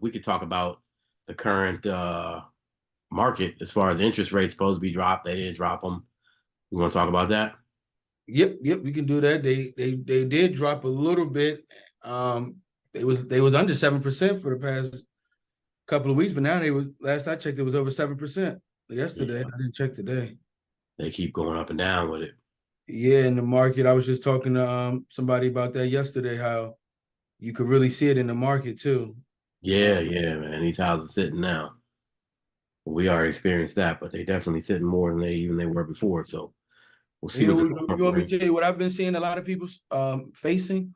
we could talk about the current market as far as interest rates supposed to be dropped. They didn't drop them. You want to talk about that? Yep, we can do that. They did drop a little bit. They was under 7% for the past couple of weeks, but now they was last I checked, it was over 7% yesterday. Yeah, I didn't check today. they keep going up and down with it. Yeah, in the market, I was just talking to somebody about that yesterday, how you could really see it in the market too. Yeah, yeah, man. These houses sitting now. We already experienced that, but they definitely sitting more than they were before. So we'll see You what know, the you summer want me brings. to tell you what I've been seeing a lot of people facing?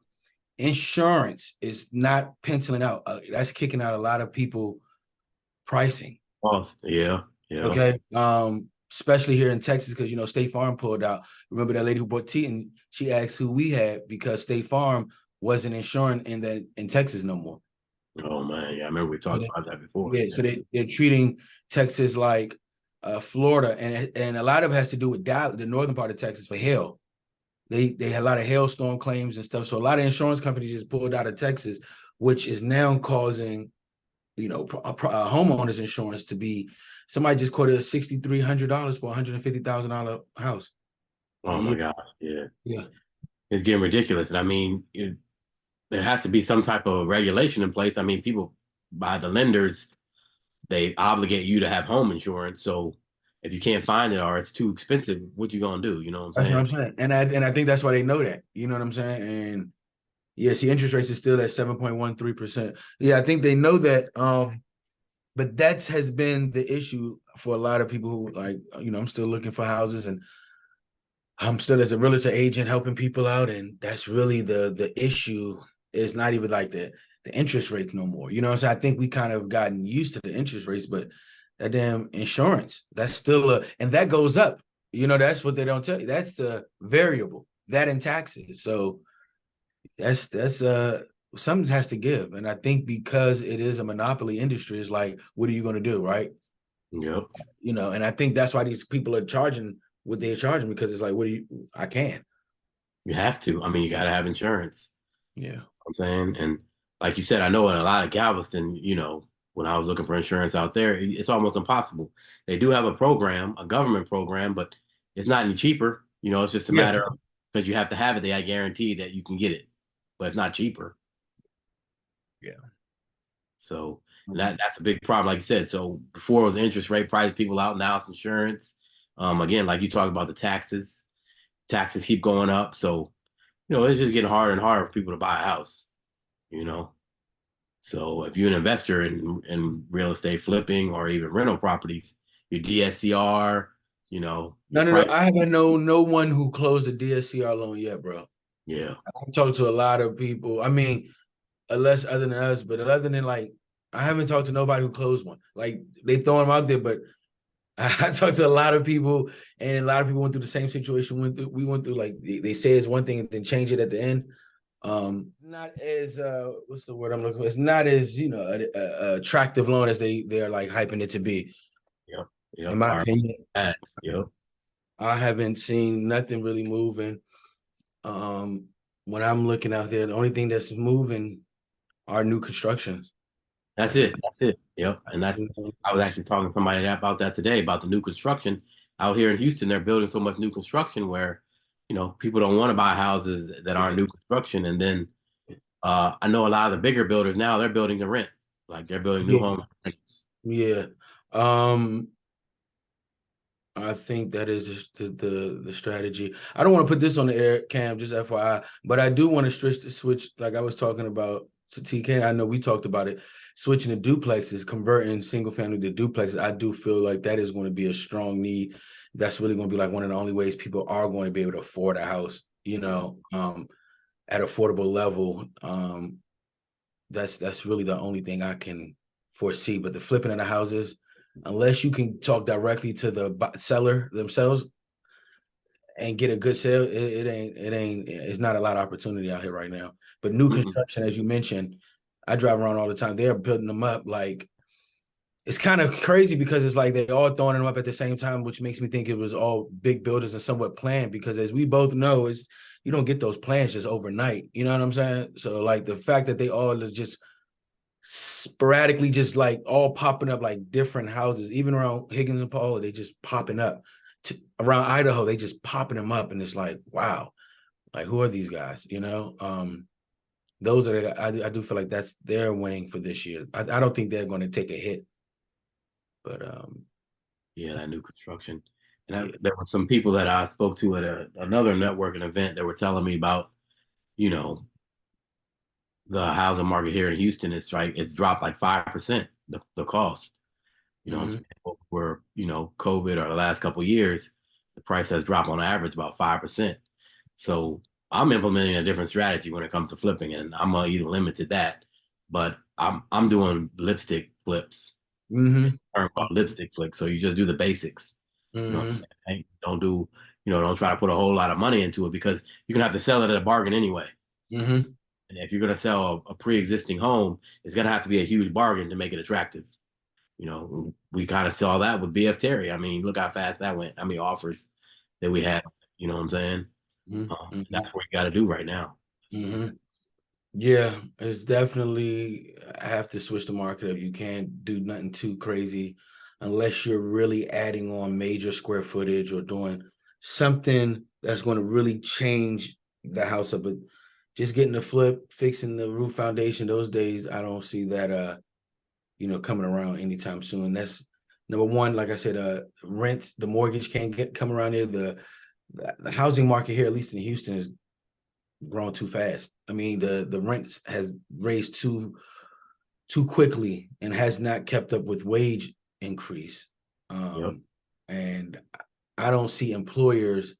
Insurance is not penciling out. That's kicking out a lot of people pricing. Cost. Yeah, yeah. Okay. Especially here in Texas, because State Farm pulled out. Remember that lady who bought tea and she asked who we had because State Farm wasn't insuring in Texas no more. Oh man, yeah. I remember we talked about that before. Yeah, so they're treating Texas like Florida, and a lot of it has to do with Dallas, the northern part of Texas, for hail. They had a lot of hailstorm claims and stuff. So a lot of insurance companies just pulled out of Texas, which is now causing homeowners insurance to be. Somebody just quoted $6,300 for $150,000 house a Oh my year. gosh, yeah. Yeah, It's getting ridiculous. And I mean, there has to be some type of regulation in place. I mean, people by the lenders, they obligate you to have home insurance. So if you can't find it or it's too expensive, what you gonna do? You know what I'm that's what saying? I'm saying, and I think that's why they know that. You know what I'm saying? And yeah, see, interest rates is still at 7.13%. Yeah, I think they know that. But that has been the issue for a lot of people who I'm still looking for houses and I'm still as a realtor agent helping people out. And that's really the issue is not even like the interest rates no more. You know what I'm saying? I think we kind of gotten used to the interest rates, but that damn insurance, that's still and that goes up. That's what they don't tell you. That's the variable, that and taxes. So that's something has to give. And I think because it is a monopoly industry, it's like, what are you going to do, right? Yep. And I think that's why these people are charging what they're charging, because it's like, I can. You have to. I mean, you gotta have insurance. Yeah. I'm saying, and like you said, I know in a lot of Galveston, when I was looking for insurance out there, it's almost impossible. They do have a program, a government program, but it's not any cheaper. It's just a Yeah. matter of because you have to have it. They guarantee that you can get it, but it's not cheaper. Yeah. So that's a big problem, like you said. So before it was interest rate, price people out. Now it's insurance. Again, like you talk about the taxes. Taxes keep going up, so it's just getting harder and harder for people to buy a house. You know. So if you're an investor in real estate flipping or even rental properties, your DSCR, your No. price. I haven't known no one who closed a DSCR loan yet, bro. Yeah. I've talked to a lot of people. I mean, unless other than us, but other than I haven't talked to nobody who closed one. Like they throw them out there, but I talked to a lot of people, and a lot of people went through the same situation. We went through like they say it's one thing and then change it at the end. Not as what's the word I'm looking for? It's not as a attractive loan as they're like hyping it to be. Yep. In Yep. my Our opinion, ads. Yep. I haven't seen nothing really moving. Um, when I'm looking out there, the only thing that's moving are new constructions. That's That's it. That's it. Yep. And I was actually talking to somebody about that today about the new construction out here in Houston. They're building so much new construction where, people don't want to buy houses that aren't new construction. And then I know a lot of the bigger builders now they're building to rent, like they're building new yeah, homes. yeah. Um, I think that is just the strategy. I don't want to put this on the air, Cam, just FYI, but I do want to switch, like I was talking about to TK. I know we talked about it, switching to duplexes, converting single family to duplexes. I do feel like that is going to be a strong need. That's really going to be like one of the only ways people are going to be able to afford a house, at affordable level. That's really the only thing I can foresee. But the flipping of the houses, unless you can talk directly to the seller themselves and get a good sale, it's not a lot of opportunity out here right now. But new Mm-mm. construction, as you mentioned, I drive around all the time. They're building them up like it's kind of crazy because it's like they're all throwing them up at the same time, which makes me think it was all big builders and somewhat planned. Because as we both know, is you don't get those plans just overnight. You know what I'm saying? So like the fact that they all are just sporadically just like all popping up like different houses, even around Higgins and Paula, they just popping up. Around Idaho, they just popping them up, and it's like, wow, like who are these guys? Those are I do feel like that's their winning for this year. I don't think they're going to take a hit, but Yeah, that new construction. yeah. And there were some people that I spoke to at another networking event that were telling me about, you know, the housing market here in Houston. It's dropped like 5%, the cost. You know what I'm Mm-hmm. saying? Where, COVID or the last couple of years, the price has dropped on average about 5%. So I'm implementing a different strategy when it comes to flipping, and I'm gonna either limit to that, but I'm doing lipstick flips. Mm-hmm. Term called lipstick flips. So you just do the basics. You know what Mm-hmm. I'm saying? Don't try to put a whole lot of money into it because you're gonna have to sell it at a bargain anyway. Mm-hmm. And if you're gonna sell a pre-existing home, it's gonna have to be a huge bargain to make it attractive. We kind of saw that with BF Terry. I mean, look how fast that went. I mean, offers that we had. You know what I'm saying? Mm-hmm. That's what you got to do right now. Mm-hmm. Yeah, it's definitely I have to switch the market up. You can't do nothing too crazy unless you're really adding on major square footage or doing something that's going to really change the house up. But just getting the flip, fixing the roof foundation, those days, I don't see that coming around anytime soon. That's number one. Like I said, rents, the mortgage can't come around here. The housing market here, at least in Houston, is grown too fast. I mean, the rents has raised too quickly and has not kept up with wage increase. Yep. And I don't see employers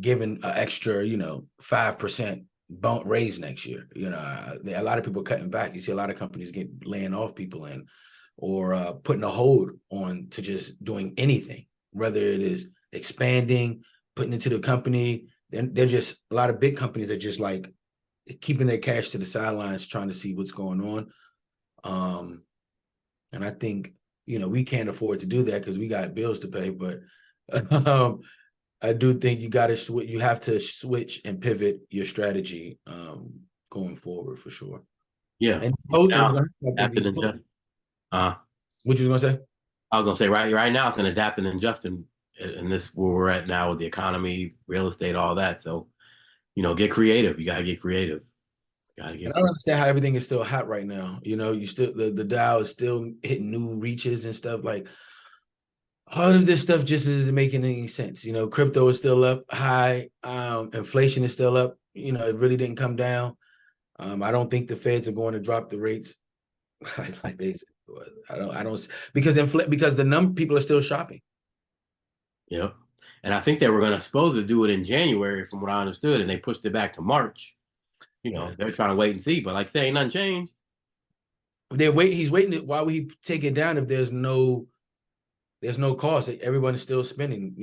giving an extra, 5% bump raise next year. A lot of people cutting back. You see a lot of companies laying off people or putting a hold on to just doing anything, whether it is expanding, putting into the company. They're just a lot of big companies are just like keeping their cash to the sidelines, trying to see what's going on. And I think we can't afford to do that because we got bills to pay. But I do think you got to switch. You have to switch and pivot your strategy going forward for sure. Yeah. And both, Now, I think adapting these and both. just. Uh, What you was gonna say? I was gonna say right now it's an adapting and adjusting in this where we're at now with the economy, real estate, all that. So get creative. You gotta get creative. You gotta And get I don't creative. understand how everything is still hot right now. You still the Dow is still hitting new reaches and stuff like all of this stuff just isn't making any sense. Crypto is still up high. Inflation is still up. It really didn't come down. I don't think the Feds are going to drop the rates like they said. I don't because the number people are still shopping. Yep. And I think they were gonna supposed to do it in January, from what I understood, and they pushed it back to March. Yeah. They're trying to wait and see, but like say ain't nothing changed. He's waiting. Why would he take it down if there's no cost? Everyone is still spending,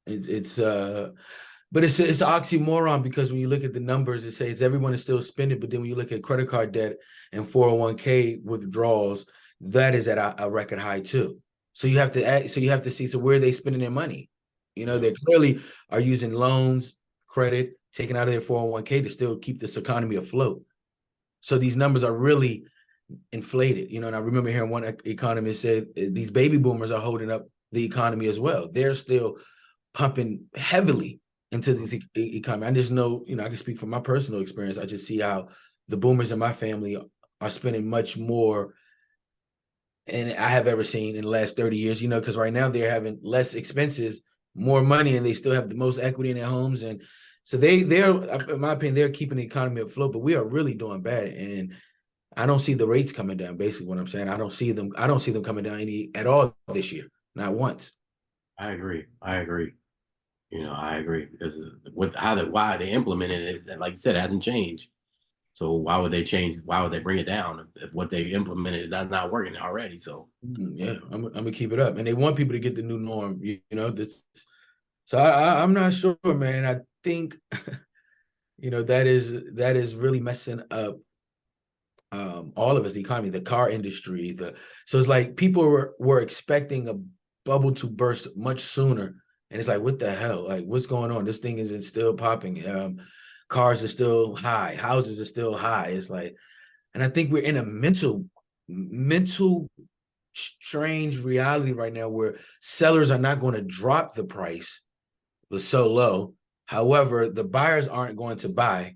it's but it's an oxymoron because when you look at the numbers, it says everyone is still spending, but then when you look at credit card debt and 401k withdrawals, that is at a record high too. So you have to see, so where are they spending their money? Yep. They clearly are using loans, credit, taking out of their 401k to still keep this economy afloat. So these numbers are really inflated, and I remember hearing one economist say these baby boomers are holding up the economy as well. They're still pumping heavily into this economy. I just know, I can speak from my personal experience. I just see how the boomers in my family are spending much more than I have ever seen in the last 30 years, because right now they're having less expenses, more money, and they still have the most equity in their homes. And so they're, in my opinion, they're keeping the economy afloat, but we are really doing bad. And I don't see the rates coming down. Basically, what I'm saying, I don't see them coming down any at all this year, not once. I agree. I agree. I agree because why they implemented it, like you said, it hasn't changed. So why would they change? Why would they bring it down if what they implemented is not working already? So Yeah, I'm gonna keep it up, and they want people to get the new norm. This. So I'm not sure, man. I think that is really messing up all of us, the economy, the car industry. So it's like people were expecting a bubble to burst much sooner, and it's like, what the hell? Like, what's going on? This thing isn't still popping. Cars are still high, houses are still high. It's like And I think we're in a mental strange reality right now where sellers are not going to drop the price was so low. However, the buyers aren't going to buy,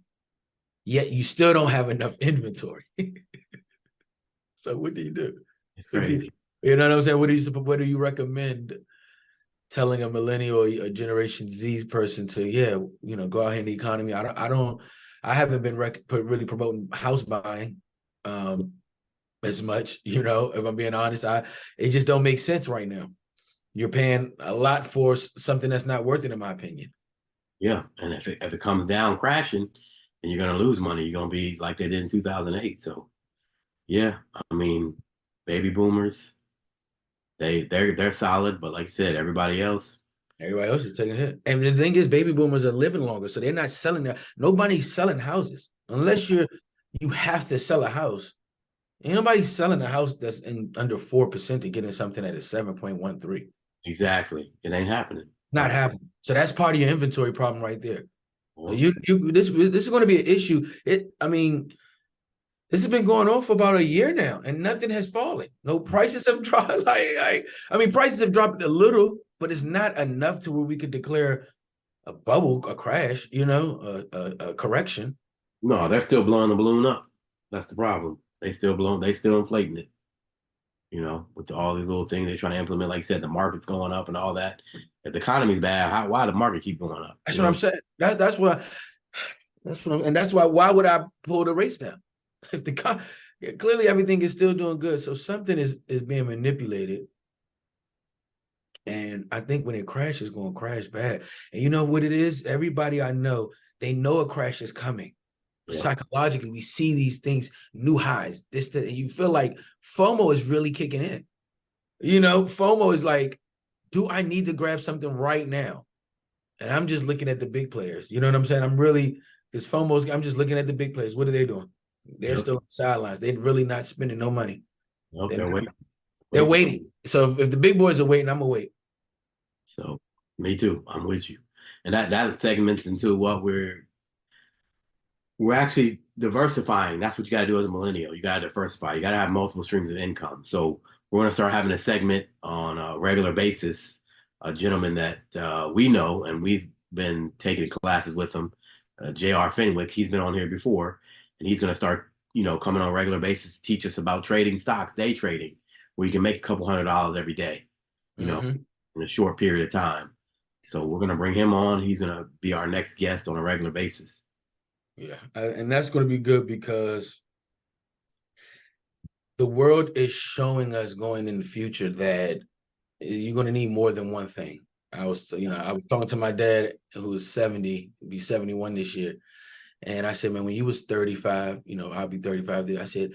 yet you still don't have enough inventory. So what do you do? It's crazy. You know what I'm saying? What do you recommend telling a millennial or a Generation Z person to, go out here in the economy? I haven't been really promoting house buying as much, if I'm being honest. It just don't make sense right now. You're paying a lot for something that's not worth it, in my opinion. Yeah, and if it comes down crashing, and you're gonna lose money, you're gonna be like they did in 2008. So yeah, I mean, baby boomers, they're solid, but like you said, everybody else is taking a hit. And the thing is, baby boomers are living longer, so they're not selling nobody's selling houses unless you have to sell a house. Ain't nobody selling a house that's in under 4% to getting something at a 7.13. exactly. It ain't happening. Not happening. So that's part of your inventory problem right there. Well, This is going to be an issue. This has been going on for about a year now, and nothing has fallen. No prices have dropped. Prices have dropped a little, but it's not enough to where we could declare a bubble, a crash, a correction. no, they're still blowing the balloon up. That's the problem. They still inflating it. With all these little things they're trying to implement, like you said, the market's going up and all that. If the economy's bad, why the market keep going up? That's what I'm saying. That's why. Why would I pull the rates down? If clearly everything is still doing good, so something is being manipulated. And I think when it crashes, it's going to crash bad. And you know what it is? Everybody I know, they know a crash is coming. Yeah. Psychologically, we see these things, new highs, and you feel like FOMO is really kicking in. FOMO is like, do I need to grab something right now? And I'm just looking at the big players. You know what I'm saying? I'm just looking at the big players. What are they doing? They're still on the sidelines. They're really not spending no money. Nope, they're waiting. They're waiting. So if the big boys are waiting, I'm going to wait. So me too. I'm with you. And that segments into what we're actually diversifying. That's what you got to do as a millennial. You got to diversify. You got to have multiple streams of income. So we're going to start having a segment on a regular basis. A gentleman that we know, and we've been taking classes with him, J.R. Fenwick. He's been on here before, and he's going to start, coming on a regular basis to teach us about trading stocks, day trading, where you can make a couple $100 every day, in a short period of time. So we're going to bring him on. He's going to be our next guest on a regular basis. Yeah, and that's going to be good because the world is showing us going in the future that you're going to need more than one thing. I was talking to my dad who was 70, be 71 this year. And I said, man, when you was 35, I'll be 35. I said,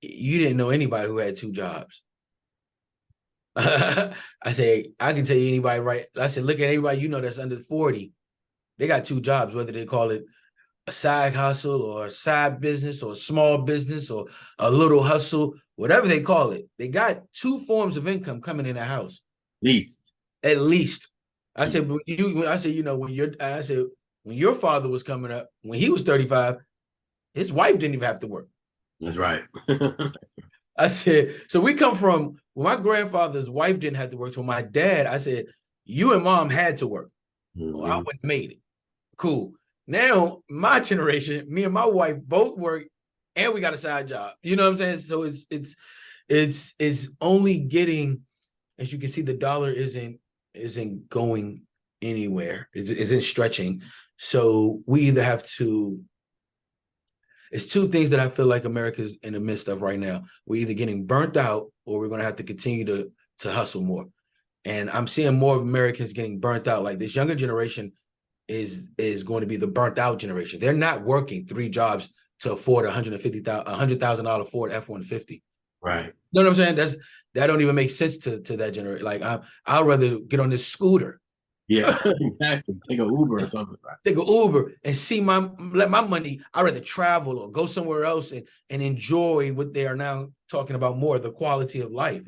you didn't know anybody who had two jobs. I said, I can tell you anybody, right? I said, look at anybody that's under 40. They got two jobs, whether they call it a side hustle or a side business or a small business or a little hustle, whatever they call it. They got two forms of income coming in the house. At least. I said, when your father was coming up, when he was 35, his wife didn't even have to work. That's right. I said, so we come from when my grandfather's wife didn't have to work. So my dad, I said, you and mom had to work. Well, I wouldn't have made it. Cool. Now, my generation, me and my wife both work and we got a side job. You know what I'm saying? So it's only getting, as you can see, the dollar isn't going anywhere. It isn't stretching. So we either have to, it's two things that I feel like America's in the midst of right now. We're either getting burnt out or we're going to have to continue to hustle more. And I'm seeing more of Americans getting burnt out. Like this younger generation is going to be the burnt out generation. They're not working 3 jobs to afford $100,000 Ford F-150. Right. You know what I'm saying? That don't even make sense to that generation. Like I'd rather get on this scooter. Yeah, exactly. Take an Uber or something. Right? Take an Uber and let my money. I'd rather travel or go somewhere else and enjoy what they are now talking about more, the quality of life,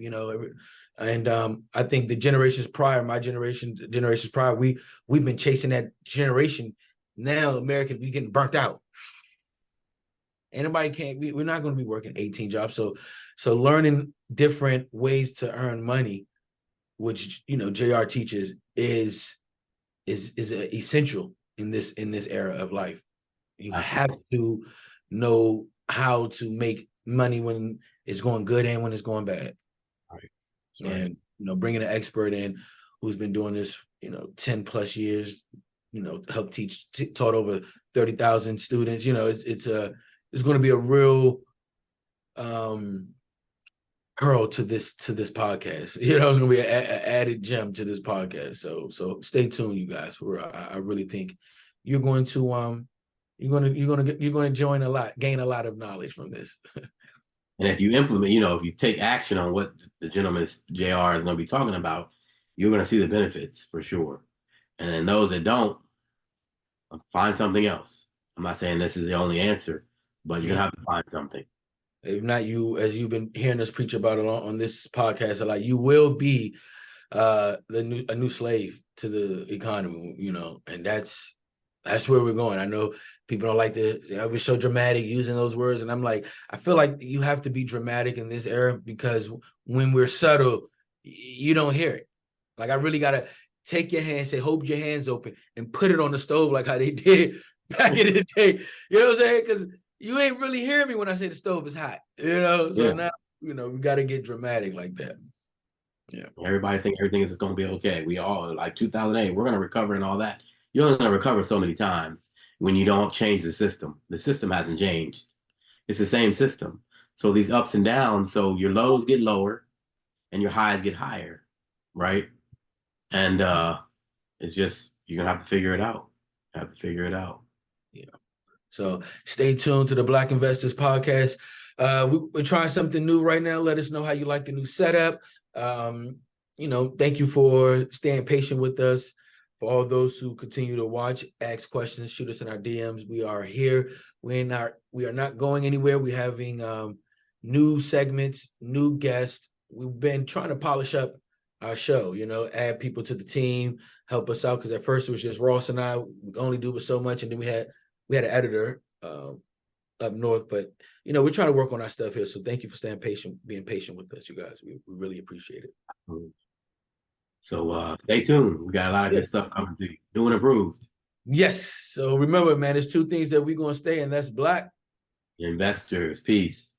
And I think the generations prior, my generations prior, we've been chasing that generation. Now America, we getting burnt out. Anybody can't. We're not going to be working 18 jobs. So learning different ways to earn money, which JR teaches, is essential in this era of life. You have to know how to make money when it's going good and when it's going bad. Right. And bringing an expert in who's been doing this 10 plus years, helped teach, taught over 30,000 students. It's going to be a real pearl to this podcast. It's going to be an added gem to this podcast. So stay tuned, you guys. I really think you're going to gain a lot of knowledge from this. And if you implement, if you take action on what the gentleman JR is going to be talking about, you're going to see the benefits for sure. And then those that don't, find something else. I'm not saying this is the only answer, but you're going to have to find something. If not, as you've been hearing us preach about it on this podcast, you will be a new slave to the economy, and that's where we're going. I know people don't like to be so dramatic using those words, and I'm like, I feel like you have to be dramatic in this era, because when we're subtle, you don't hear it. Like, I really gotta take your hand, say, hold your hands open, and put it on the stove like how they did back in the day. You know what I'm saying? Because you ain't really hearing me when I say the stove is hot. So now we got to get dramatic like that. Yeah. Everybody think everything is going to be okay. We all, like 2008, we're going to recover and all that. You're only going to recover so many times when you don't change the system. The system hasn't changed. It's the same system. So these ups and downs, so your lows get lower and your highs get higher, right? And it's just, you're going to have to figure it out. Yeah. So stay tuned to the Black Investors Podcast. We're trying something new right now. Let us know how you like the new setup. Thank you for staying patient with us. For all those who continue to watch, ask questions, shoot us in our DMs. We are here. We are not going anywhere. We're having new segments, new guests. We've been trying to polish up our show, add people to the team, help us out. Because at first it was just Ross and I. We only do it so much, and then we had an editor up north. But we're trying to work on our stuff here. So thank you for being patient with us, you guys. We really appreciate it. So stay tuned. We got a lot of good stuff coming to you. New and improved. Yes. So remember, man, there's two things that we're going to stay in. That's Black Investors. Peace.